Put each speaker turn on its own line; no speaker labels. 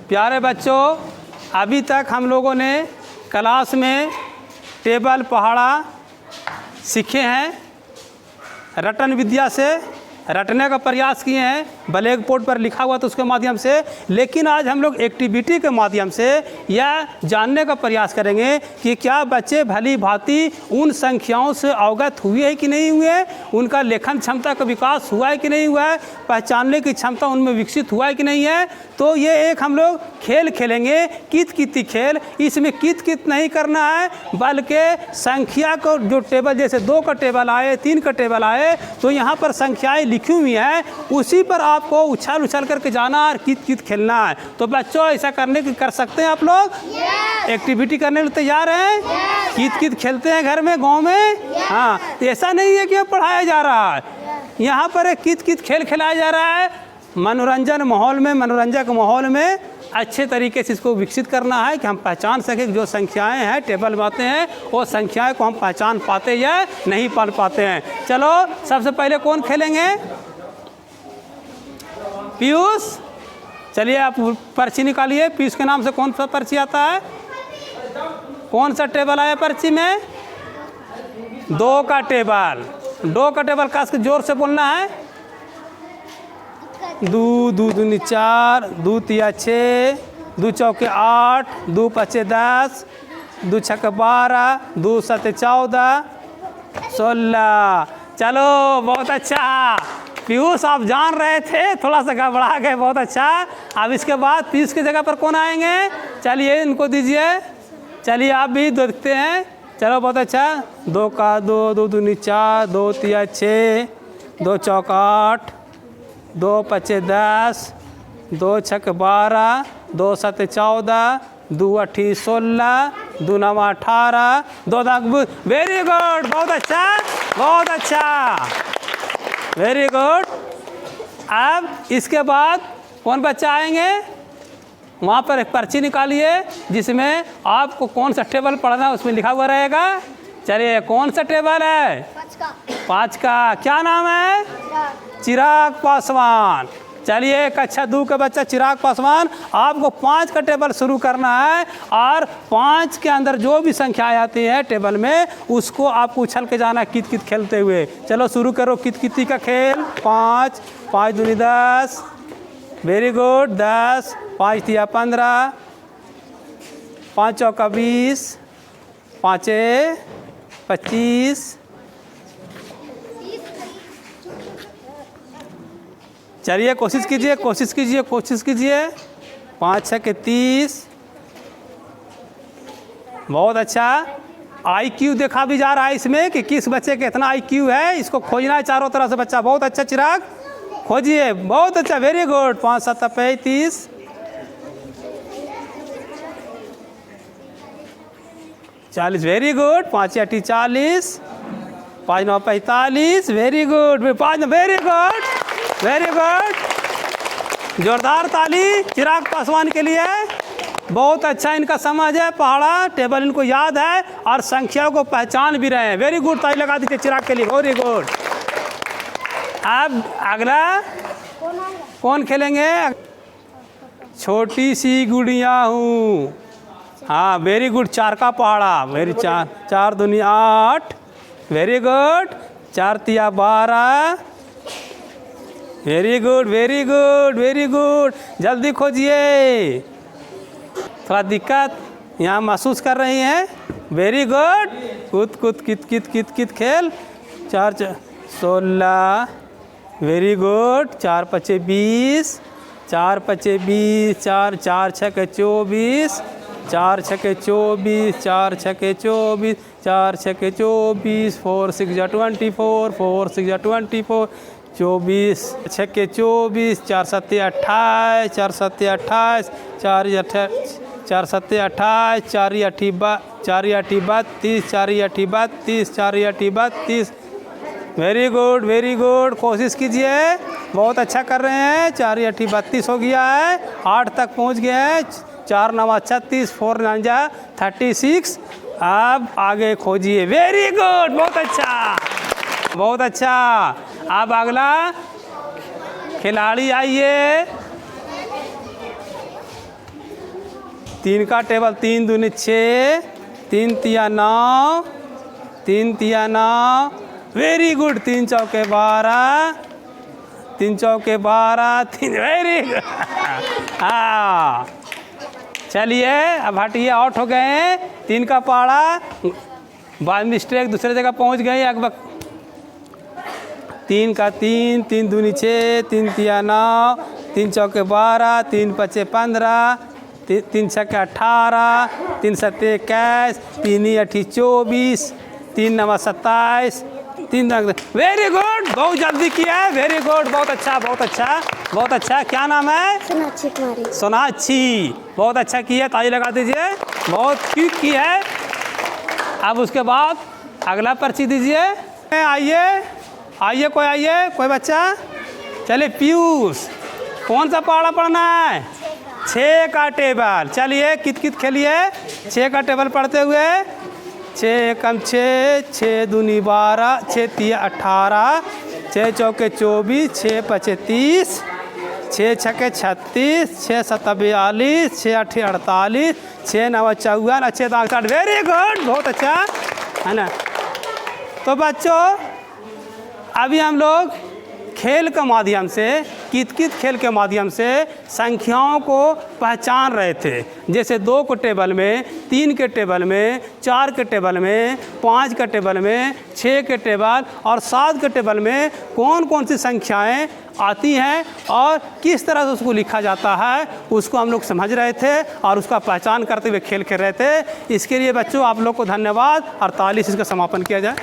प्यारे बच्चों, अभी तक हम लोगों ने क्लास में टेबल पहाड़ा सीखे हैं, रटन विद्या से रटने का प्रयास किए हैं, ब्लैक बोर्ड पर लिखा हुआ तो उसके माध्यम से। लेकिन आज हम लोग एक्टिविटी के माध्यम से यह जानने का प्रयास करेंगे कि क्या बच्चे भली भांति उन संख्याओं से अवगत हुए हैं कि नहीं हुए, उनका लेखन क्षमता का विकास हुआ है कि नहीं हुआ है, पहचानने की क्षमता उनमें विकसित हुआ है कि नहीं है। तो ये एक हम लोग खेल खेलेंगे, कित किती खेल। इसमें कित कित नहीं करना है, बल्कि संख्या को जो टेबल, जैसे 2 का टेबल आए, 3 का टेबल आए, तो यहाँ पर संख्याएं लिखी हुई हैं, उसी पर आपको उछल उछल करके जाना और कित कित खेलना है। तो बच्चों ऐसा करने की कर सकते हैं आप लोग? एक्टिविटी करने के लिए तैयार हैं? कित कित खेलते हैं घर में, गाँव में? हाँ, ऐसा नहीं है कि अब पढ़ाया जा रहा है, यहाँ पर एक कित कित खेल खिलाया जा रहा है। मनोरंजन माहौल में, मनोरंजक माहौल में अच्छे तरीके से इसको विकसित करना है कि हम पहचान सकें जो संख्याएं हैं टेबल में आते हैं, वो संख्याएं को हम पहचान पाते या नहीं पढ़ पाते हैं। चलो सबसे पहले कौन खेलेंगे? पीयूष, चलिए आप पर्ची निकालिए। पीयूष के नाम से कौन सा पर्ची आता है? कौन सा टेबल आया पर्ची में? 2 का टेबल। 2 का टेबल खास के जोर से बोलना है। 2 2 दूनी 4, 2 तिया 6, 2 चौके 8, 2 पचे 10, 2 छक्के 12, 2 सते 14, 16। चलो बहुत अच्छा पीयूष, आप जान रहे थे, थोड़ा सा घबरा गए, बहुत अच्छा। अब इसके बाद पीयूष की जगह पर कौन आएंगे? चलिए इनको दीजिए, चलिए आप भी देखते हैं। चलो बहुत अच्छा। 2 का 2, 2 दूनी 4, 2 तिया 6, 2 चौक 8, 2 पचे 10, 2 छक्के 12, 2 सते 14, 2 अठी 16, 2 नवा 18, 2 दाग। वेरी गुड, बहुत अच्छा, बहुत अच्छा, वेरी गुड। अब इसके बाद कौन बच्चा आएंगे? वहाँ पर एक पर्ची निकालिए जिसमें आपको कौन सा टेबल पढ़ना है उसमें लिखा हुआ रहेगा। चलिए कौन सा टेबल है? 5 का। क्या नाम है? चिराग पासवान। चलिए कक्षा 2 का बच्चा चिराग पासवान, आपको 5 का टेबल शुरू करना है और 5 के अंदर जो भी संख्याएं आती हैं टेबल में उसको आपको उछल के जाना कित कित खेलते हुए। चलो शुरू करो कित किती का खेल। 5 5 दूनी 10, वेरी गुड, 10, 5 तिया 15, 5 चौका 20, 5 25। चलिए कोशिश कीजिए, कोशिश कीजिए, कोशिश कीजिए। 5 छक्के 30, बहुत अच्छा। IQ देखा भी जा रहा है इसमें कि किस बच्चे का इतना IQ है, इसको खोजना है चारों तरफ से बच्चा। बहुत अच्छा चिराग, खोजिए, बहुत अच्छा, very good. 5 7 35, 40, very good. 5 8 40, 5 9 45, very good. 5 very good, very good, जोरदार ताली चिराग पासवान के लिए। बहुत अच्छा इनका समझ है, पहाड़ा टेबल इनको याद है और संख्याओं को पहचान भी रहे हैं। वेरी गुड, ताली लगा दीजिए चिराग के लिए, वेरी गुड। अब अगला कौन खेलेंगे? छोटी सी गुड़िया हूँ। हाँ वेरी गुड, 4 का पहाड़ा, वेरी 4 4 दूनी 8, वेरी गुड। 4 तिया 12, very good, very good, very good. जल्दी खोजिए, थोड़ा दिक्कत यहाँ महसूस कर रही हैं। वेरी गुड, कूद कूद कित कित कित कित खेल। 4 16, वेरी गुड। 4 पचे 20, 4 पचे 20, 4 4 छक्के 24, 4 छक्के 24, 4 छक्के 24, 4 छक्के 24, 4 6 24, 4 6 24, 24 छक्के 24, 4 7 28, 4 7 28, 4 7 28, 4 8 32, 4 8 32, 4 8 32। वेरी गुड, वेरी गुड, कोशिश कीजिए, बहुत अच्छा कर रहे हैं। 4 8 32 हो गया है, 8 तक पहुंच गए हैं। 4 9 36, 4 9 36। अब आगे खोजिए, वेरी गुड, बहुत अच्छा, बहुत अच्छा। अब अगला खिलाड़ी आइए। 3 का टेबल 3 दूनी 6, 3 तिया 9, 3 तिया 9, वेरी गुड। 3 चौके 12, 3 चौके 12, 3, वेरी गुड। हाँ चलिए अब हटिए, आउट हो गए हैं। 3 का पाड़ा, बाद मिस्टेक दूसरे जगह पहुंच गई। अकबर 3 का 3, 3 दूनी 6, 3 तिया 9, 3 चौके 12, 3 पचे 15, 3 छक्के 18, 3 सत्ते 21, 3 अठी 24, 3 नवा 27, 3। वेरी गुड, बहुत जल्दी किया है, वेरी गुड, बहुत अच्छा बहुत अच्छा बहुत अच्छा। क्या नाम है?
सोनाक्षी कुमारी।
सोनाक्षी, बहुत अच्छा किया, ताली लगा दीजिए, बहुत क्विक की है। अब उसके बाद अगला पर्ची दीजिए। आइए आइए, कोई आइए, कोई बच्चा। चलिए पीयूष, कौन सा पहाड़ा पढ़ना है? 6 का टेबल। चलिए कित कित खेलिए। 6 का टेबल पढ़ते हुए। 6 कम 6, 6 दूनी 12, 6 तिया 18, 6 चौके 24, 6 पचे 30, 6 छक्के 36, 6 सत्ता 42, 6 अठी 48, 6 नवा 54, 6 दाग 60। वेरी गुड, बहुत अच्छा है ना। तो बच्चों अभी हम लोग खेल के माध्यम से, कित कित खेल के माध्यम से संख्याओं को पहचान रहे थे। जैसे 2 के टेबल में, 3 के टेबल में, 4 के टेबल में, 5 के टेबल में, 6 के टेबल और 7 के टेबल में कौन कौन सी संख्याएं आती हैं और किस तरह से उसको लिखा जाता है, उसको हम लोग समझ रहे थे और उसका पहचान करते हुए खेल खेल रहे थे। इसके लिए बच्चों आप लोग को धन्यवाद और ताली से इसका समापन किया जाए।